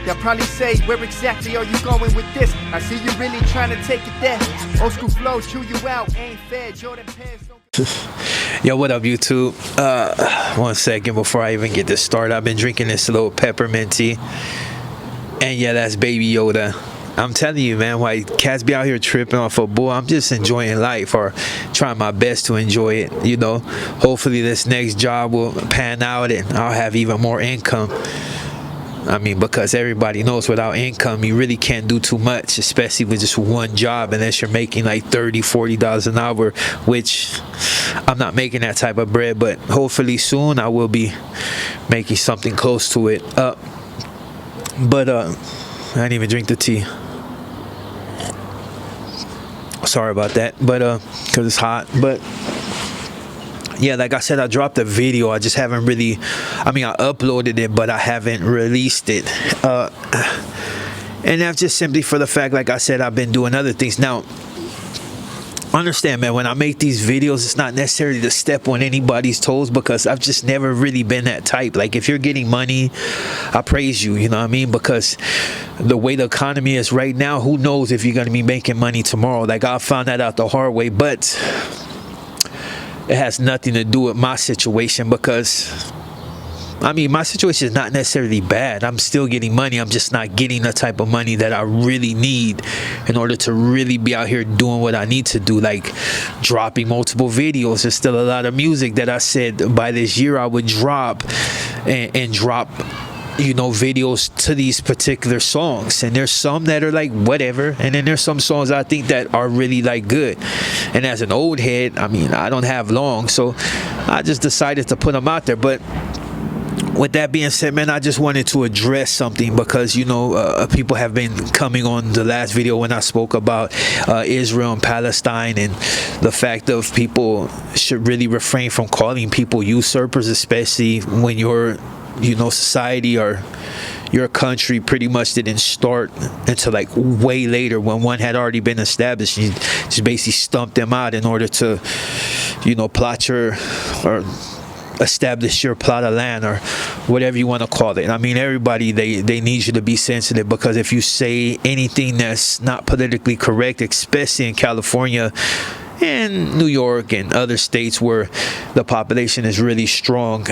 They'll probably say, where exactly are you going with this? I see you really trying to take it there. Old school flow, chew you out, ain't fair. Jordan pants don't... Yo, what up, YouTube? 1 second before I even get this started. I've been drinking this little peppermint tea. And yeah, that's Baby Yoda. I'm telling you, man, why cats be out here tripping off a bull. I'm just enjoying life, or trying my best to enjoy it, you know. Hopefully this next job will pan out and I'll have even more income. I mean, because everybody knows without income, you really can't do too much, especially with just one job, unless you're making like $30, $40 an hour, which I'm not making that type of bread, but hopefully soon I will be making something close to it. But I didn't even drink the tea. Sorry about that, but because it's hot. But yeah, like I said, I dropped a video. I just haven't really, I mean, I uploaded it, but I haven't released it. And that's just simply for the fact, like I said, I've been doing other things. Now, understand, man, when I make these videos, it's not necessarily to step on anybody's toes, because I've just never really been that type. Like, if you're getting money, I praise you, you know what I mean? Because the way the economy is right now, who knows if you're going to be making money tomorrow. Like, I found that out the hard way, but it has nothing to do with my situation, because I mean, my situation is not necessarily bad. I'm still getting money. I'm just not getting the type of money that I really need in order to really be out here doing what I need to do, like dropping multiple videos. There's still a lot of music that I said by this year I would drop, and drop, you know, videos to these particular songs. And there's some that are like whatever, and then there's some songs I think that are really like good. And as an old head, I mean, I don't have long, so I just decided to put them out there. But with that being said, man, I just wanted to address something, because, you know, people have been coming on the last video when I spoke about Israel and Palestine, and the fact of people should really refrain from calling people usurpers, especially when your, you know, society or your country pretty much didn't start until like way later, when one had already been established. You just basically stumped them out in order to, you know, plot your, or establish your plot of land, or whatever you want to call it. I mean, everybody, they need you to be sensitive, because if you say anything that's not politically correct, especially in California and New York and other states where the population is really strong,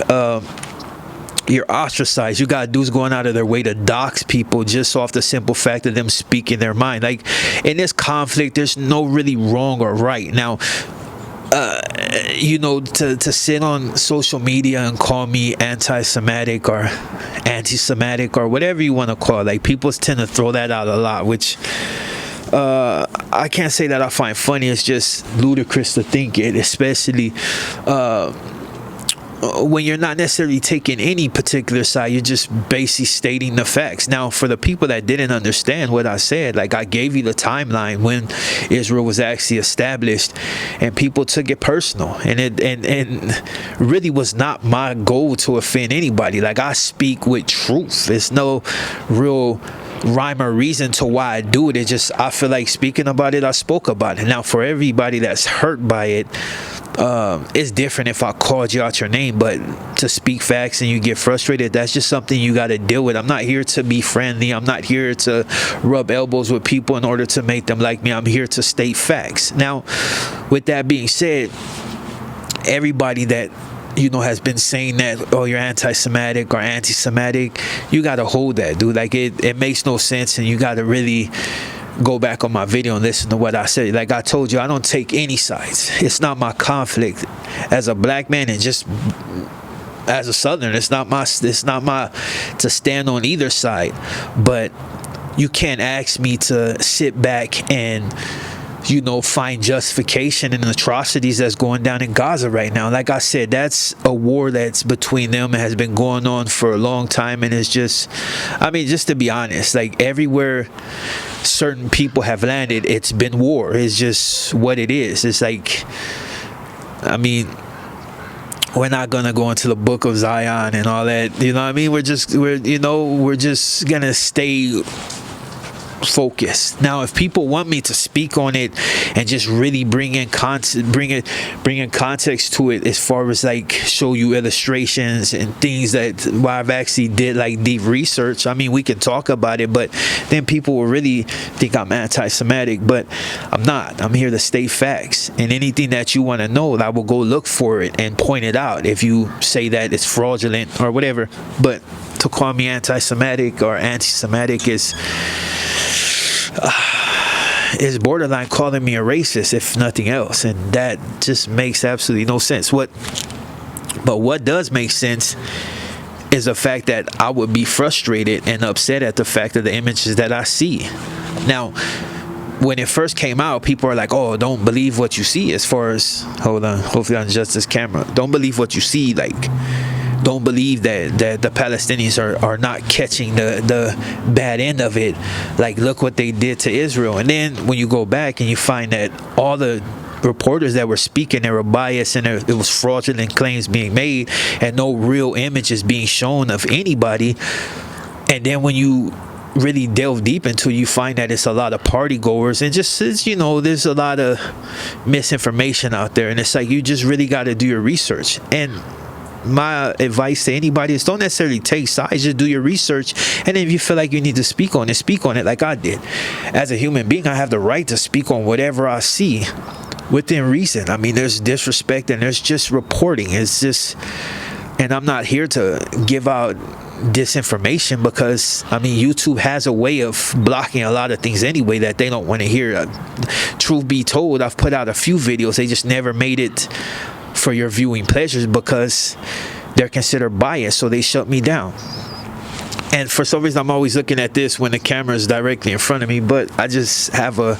you're ostracized. You got dudes going out of their way to dox people just off the simple fact of them speaking their mind. Like, in this conflict, there's no really wrong or right. Now, you know, to sit on social media and call me anti-Semitic or anti-Semitic or whatever you want to call it, like, people tend to throw that out a lot, which I can't say that I find funny. It's just ludicrous to think it, especially when you're not necessarily taking any particular side. You're just basically stating the facts. Now, for the people that didn't understand what I said, like, I gave you the timeline when Israel was actually established, and people took it personal, and it really was not my goal to offend anybody. Like, I speak with truth. There's no real rhyme or reason to why I do it. It's just, I feel like speaking about it, I spoke about it. Now, for everybody that's hurt by it, it's different if I called you out your name, but to speak facts and you get frustrated, that's just something you got to deal with. I'm not here to be friendly. I'm not here to rub elbows with people in order to make them like me. I'm here to state facts. Now, with that being said, everybody that, you know, has been saying that, oh, you're anti-Semitic or anti-Semitic, you got to hold that, dude. Like, it makes no sense, and you got to really go back on my video and listen to what I said. Like I told you, I don't take any sides. It's not my conflict as a black man, and just as a Southerner, it's not my to stand on either side. But you can't ask me to sit back and, you know, find justification in the atrocities that's going down in Gaza right now. Like I said, that's a war that's between them and has been going on for a long time. And it's just, I mean, just to be honest, like, everywhere certain people have landed, it's been war. It's just what it is. It's like, I mean, we're not gonna go into the book of Zion and all that, you know what I mean? We're just gonna stay focus. Now, if people want me to speak on it and just really bring in context to it, as far as like show you illustrations and things that where I've actually did like deep research, I mean, we can talk about it, but then people will really think I'm anti-Semitic, but I'm not. I'm here to state facts, and anything that you want to know, I will go look for it and point it out if you say that it's fraudulent or whatever. But to call me anti-Semitic or anti-Semitic is borderline calling me a racist, if nothing else, and that just makes absolutely no sense. But what does make sense is the fact that I would be frustrated and upset at the fact of the images that I see. Now, when it first came out, people are like, oh, don't believe what you see. As far as, hold on, hopefully I adjust this camera, don't believe what you see. Like, don't believe that the Palestinians are not catching the bad end of it. Like, look what they did to Israel. And then when you go back and you find that all the reporters that were speaking, they were biased, and it was fraudulent claims being made and no real images being shown of anybody. And then when you really delve deep into it, you find that it's a lot of party goers, and just, you know, there's a lot of misinformation out there, and it's like you just really got to do your research. And my advice to anybody is don't necessarily take sides, just do your research, and then if you feel like you need to speak on it like I did. As a human being, I have the right to speak on whatever I see within reason. I mean, there's disrespect and there's just reporting. It's just, and I'm not here to give out disinformation, because I mean, YouTube has a way of blocking a lot of things anyway that they don't want to hear. Truth be told, I've put out a few videos, they just never made it for your viewing pleasures because they're considered biased, so they shut me down. And for some reason, I'm always looking at this when the camera is directly in front of me, but I just have a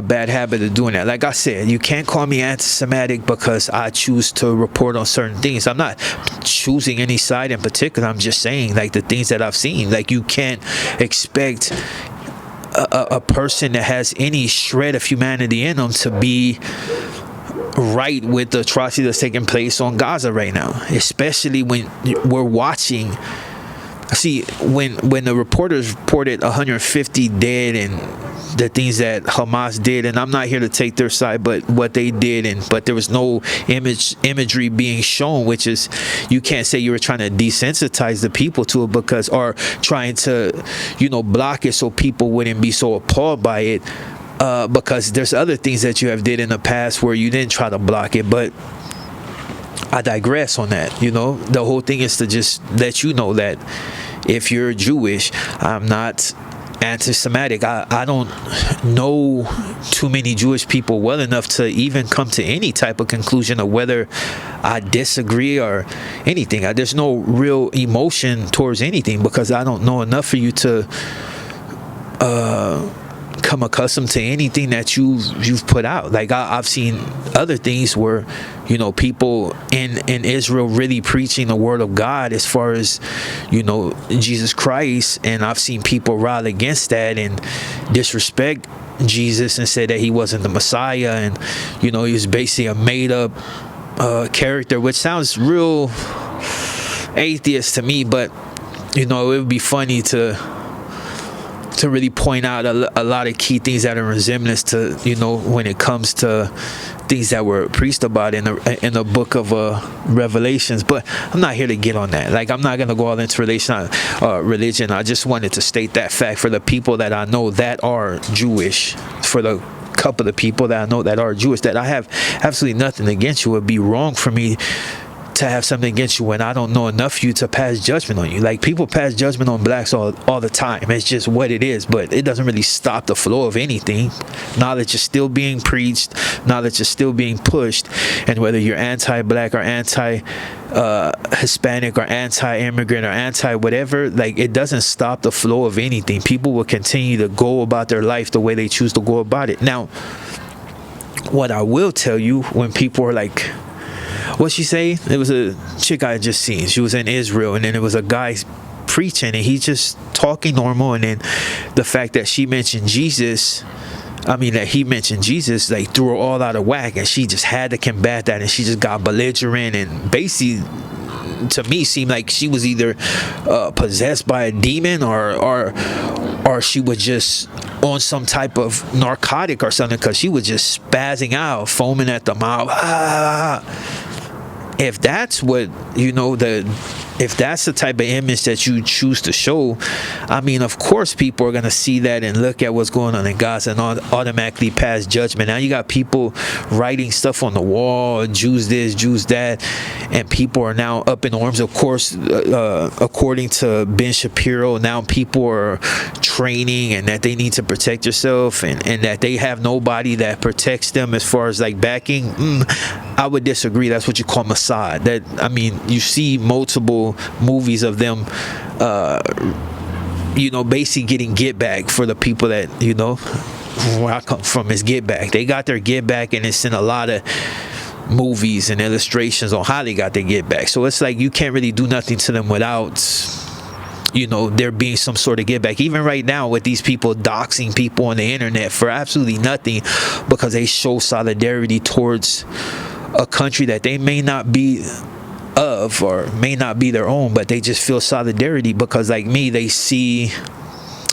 bad habit of doing that. Like I said, you can't call me anti-Semitic because I choose to report on certain things. I'm not choosing any side in particular. I'm just saying, like, the things that I've seen. Like, you can't expect a person that has any shred of humanity in them to be right with the atrocity that's taking place on Gaza right now, especially when we're watching. See, when the reporters reported 150 dead and the things that Hamas did, and I'm not here to take their side, but what they did, but there was no imagery being shown, which is, you can't say you were trying to desensitize the people to it, because, or trying to, you know, block it so people wouldn't be so appalled by it, because there's other things that you have did in the past where you didn't try to block it. But I digress on that. You know, the whole thing is to just let you know that if you're Jewish, I'm not anti-Semitic. I don't know too many Jewish people well enough to even come to any type of conclusion of whether I disagree or anything. There's no real emotion towards anything, because I don't know enough for you to come accustomed to anything that you've put out. Like, I've seen other things where, you know, people in Israel really preaching the word of God as far as, you know, Jesus Christ, and I've seen people rile against that and disrespect Jesus and say that he wasn't the Messiah, and, you know, he was basically a made up character, which sounds real atheist to me. But, you know, it would be funny to really point out a lot of key things that are resemblance to, you know, when it comes to things that were preached about in the book of Revelations. But I'm not here to get on that. Like, I'm not going to go all into religion. I just wanted to state that fact for the people that I know that are Jewish, for the couple of people that I know that are Jewish, that I have absolutely nothing against you. It would be wrong for me to have something against you when I don't know enough of you to pass judgment on you. Like, people pass judgment on blacks all the time. It's just what it is, but it doesn't really stop the flow of anything. Knowledge is still being preached, knowledge is still being pushed, and whether you're anti-black or anti-Hispanic or anti-immigrant or anti-whatever, like, it doesn't stop the flow of anything. People will continue to go about their life the way they choose to go about it. Now, what I will tell you, when people are like, what she say? It was a chick I had just seen. She was in Israel, and then it was a guy preaching, and he just talking normal, and then the fact that she mentioned Jesus, that he mentioned Jesus, like, threw her all out of whack, and she just had to combat that, and she just got belligerent and basically to me seemed like she was either possessed by a demon or she was just on some type of narcotic or something, because she was just spazzing out, foaming at the mouth. If that's what, you know, if that's the type of image that you choose to show, I mean, of course people are going to see that and look at what's going on in Gaza and automatically pass judgment. Now you got people writing stuff on the wall, Jews this, Jews that, and people are now up in arms. Of course, according to Ben Shapiro, now people are training and that they need to protect yourself, and that they have nobody that protects them as far as like backing. I would disagree. That's what you call Mossad. That, I mean, you see multiple movies of them, you know, basically getting get back for the people that, you know, where I come from is get back. They got their get back, and it's in a lot of movies and illustrations on how they got their get back. So it's like you can't really do nothing to them without, you know, there being some sort of get back. Even right now with these people doxing people on the internet for absolutely nothing because they show solidarity towards a country that they may not be of or may not be their own, but they just feel solidarity because, like me, they see,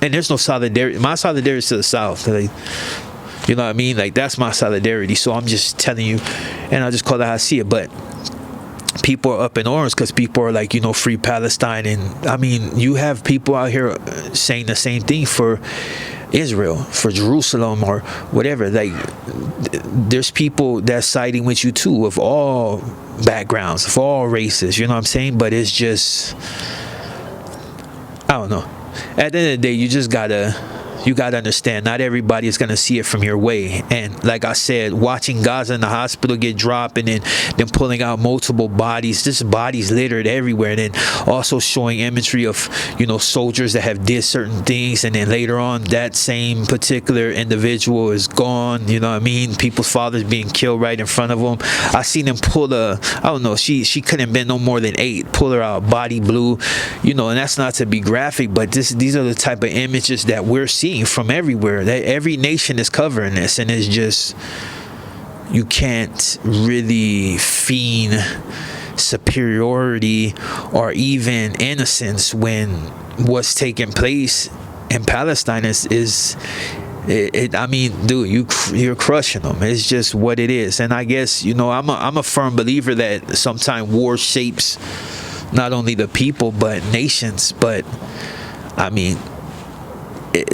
and there's no solidarity. My solidarity is to the South. Like, you know what I mean? Like, that's my solidarity. So I'm just telling you, and I just call it how I see it. But people are up in arms because people are like, you know, free Palestine. And I mean, you have people out here saying the same thing for Israel, for Jerusalem, or whatever. Like, there's people that's siding with you too, of all backgrounds, of all races, you know what I'm saying? But it's just, I don't know. At the end of the day, you just gotta understand, not everybody is going to see it from your way. And like I said, watching Gaza in the hospital get dropped and then pulling out multiple bodies, just bodies littered everywhere, and then also showing imagery of, you know, soldiers that have did certain things, and then later on that same particular individual is gone, you know what I mean? People's fathers being killed right in front of them. I seen them pull I don't know, she couldn't have been no more than 8, pull her out, body blue, you know, and that's not to be graphic, but these are the type of images that we're seeing from everywhere. That every nation is covering this, and it's just, you can't really feign superiority or even innocence when what's taking place in Palestine is I mean, dude, you're crushing them. It's just what it is. And I guess, you know, I'm a firm believer that sometimes war shapes not only the people but nations. But I mean,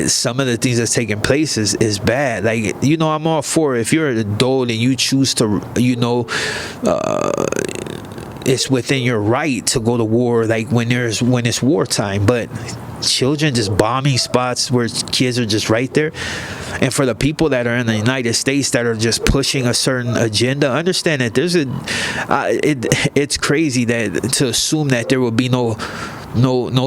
some of the things that's taking place is bad. Like, you know, I'm all for, if you're an adult and you choose to, you know, it's within your right to go to war, like when it's wartime. But children just bombing spots where kids are just right there, and for the people that are in the United States that are just pushing a certain agenda, understand that there's it's crazy that to assume that there will be no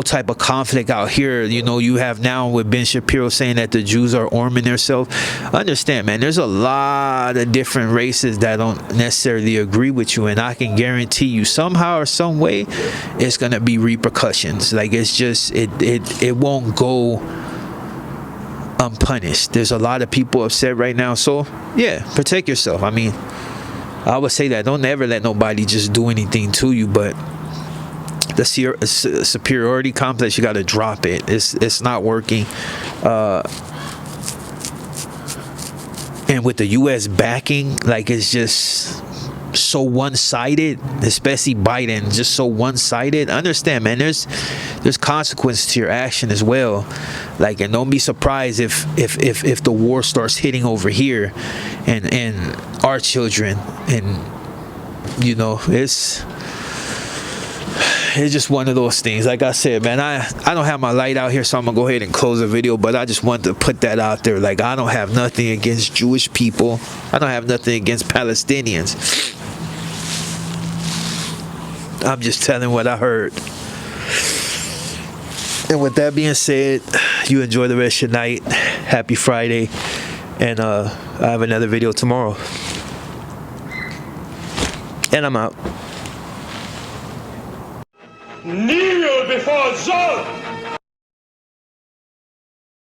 type of conflict out here. You know, you have now with Ben Shapiro saying that the Jews are arming themselves. Understand, man, there's a lot of different races that don't necessarily agree with you, and I can guarantee you somehow or some way it's gonna be repercussions. Like, it's just it won't go unpunished. There's a lot of people upset right now, so yeah, protect yourself. I mean, I would say that don't ever let nobody just do anything to you, but the superiority complex, you got to drop it. It's not working. And with the U.S. backing, like, it's just so one-sided, especially Biden, just so one-sided. Understand, man, there's consequences to your action as well. Like, and don't be surprised if the war starts hitting over here and our children, and you know, it's just one of those things. Like I said, man, I don't have my light out here, so I'm gonna go ahead and close the video, but I just wanted to put that out there. Like, I don't have nothing against Jewish people. I don't have nothing against Palestinians. I'm just telling what I heard. And with that being said, you enjoy the rest of your night. Happy Friday. And I have another video tomorrow. And I'm out. Kneel before Zod!